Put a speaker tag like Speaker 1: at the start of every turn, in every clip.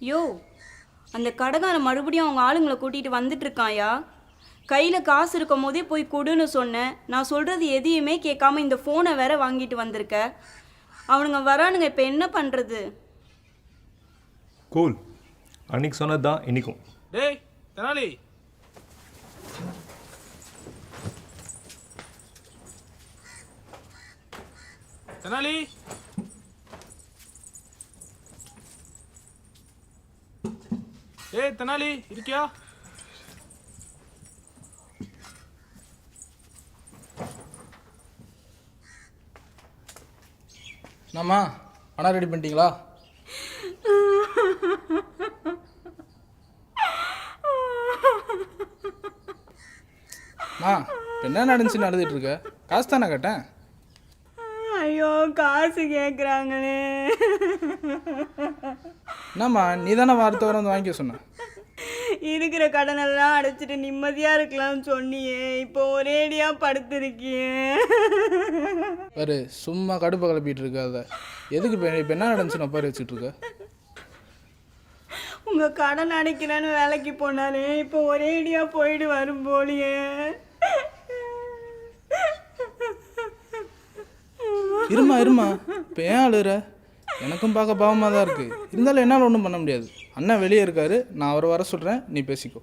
Speaker 1: யோ, அந்த கடைக்காரன் மறுபடியும் அவங்க ஆளுங்களை கூட்டிகிட்டு வந்துட்டு இருக்கான்யா. கையில் காசு இருக்கும் போதே போய் கொடுன்னு சொன்னேன். நான் சொல்கிறது எதையுமே கேட்காம இந்த ஃபோனை வேற வாங்கிட்டு வந்திருக்க. அவனுங்க வரானுங்க, இப்போ என்ன பண்ணுறது?
Speaker 2: கூல், அன்னைக்கு சொன்னது தான் இன்னைக்கும்.
Speaker 3: டேய் தெனாலி, தெனாலி, டேய் தெனாலி இருக்கியா?
Speaker 4: என்னம்மா பணம் ரெடி பண்ணிட்டீங்களா? என்ன நடந்துச்சு நடந்துட்டு இருக்க? காசு தானே கேட்டேன்.
Speaker 1: ஐயோ, காசு கேட்குறாங்களே.
Speaker 4: என்னம்மா நீ தானே வாரத்தை வர வந்து வாங்கிக்க சொன்ன.
Speaker 1: இருக்கிற கடனெல்லாம் அடைச்சிட்டு நிம்மதியாக இருக்கலாம்னு சொன்னியே, இப்போ ஒரேடியாக படுத்திருக்கியே.
Speaker 4: பாரு, சும்மா கடுப்பை கிளப்பிட்டு இருக்காத. எதுக்கு இப்போ என்ன நடந்துச்சு நான் பாரு வச்சுட்டு இருக்க?
Speaker 1: உங்கள் கடன் அடைக்கிறேன்னு வேலைக்கு போனாலே இப்போ ஒரேடியாக போயிட்டு வரும் போலியே.
Speaker 4: இருமா இருமா, இப்போ ஏன் அழுற? எனக்கும் பார்க்க பாவமாக தான் இருக்குது. இருந்தாலும் என்னால் ஒன்றும் பண்ண முடியாது. அண்ணன் வெளியே இருக்காரு, நான் அவரை வர சொல்கிறேன், நீ பேசிக்கோ.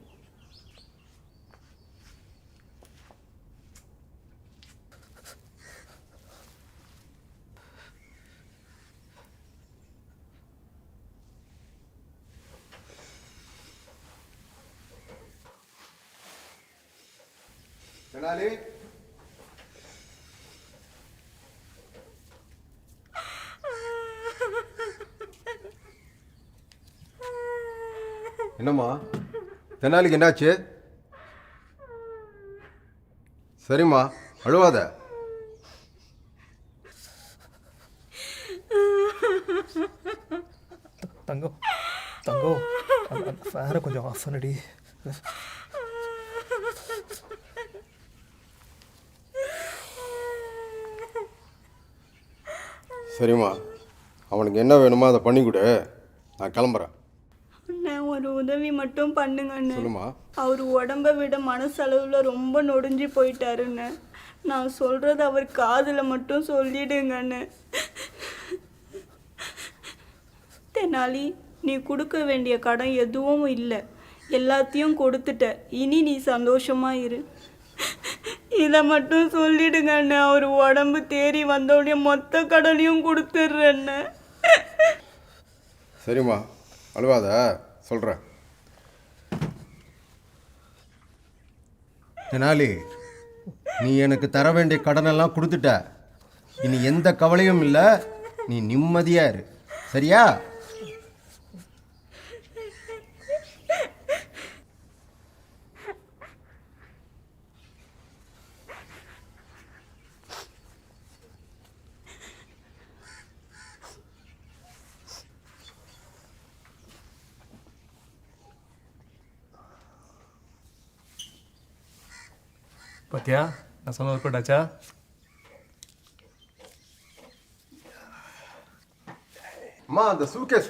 Speaker 5: என்னம்மா தெனாலிக்கு என்னாச்சு? சரிம்மா, அழுவாத.
Speaker 2: தங்கம் தங்கம், வேற கொஞ்சம் ஆஃப் பண்ணடி.
Speaker 5: சரிம்மா, அவனுக்கு என்ன வேணுமோ அதை பண்ணி கொடு, நான் கிளம்புறேன்.
Speaker 1: ஒரு உதவி மட்டும் பண்ணுங்கண்ணே.
Speaker 5: சொல்லுமா.
Speaker 1: அவர் உடம்பை விட மனசளவில் ரொம்ப நொடிஞ்சு போயிட்டாருன்னு. நான் சொல்கிறது அவர் காதில் மட்டும் சொல்லிடுங்கண்ணே. தெனாலி, நீ கொடுக்க வேண்டிய கடன் எதுவும் இல்லை, எல்லாத்தையும் கொடுத்துட்ட. இனி நீ சந்தோஷமா இரு. இதை மட்டும் சொல்லிடுங்கண்ணே. அவர் உடம்பு தேறி வந்தோடனே மொத்த கடனையும் கொடுத்துட்றேண்ணே.
Speaker 5: சரிம்மா, அழுவாத, சொல்கிறேன். தெனாலி, நீ எனக்கு தர வேண்டிய கடனெல்லாம் கொடுத்துட்ட. இனி எந்த கவலையும் இல்லை, நீ நிம்மதியா இரு, சரியா?
Speaker 2: பார்த்தியா, நான் சொன்ன ஒர்க் அவுட் ஆச்சா?
Speaker 5: அம்மா, அந்த சூட்கேஸ்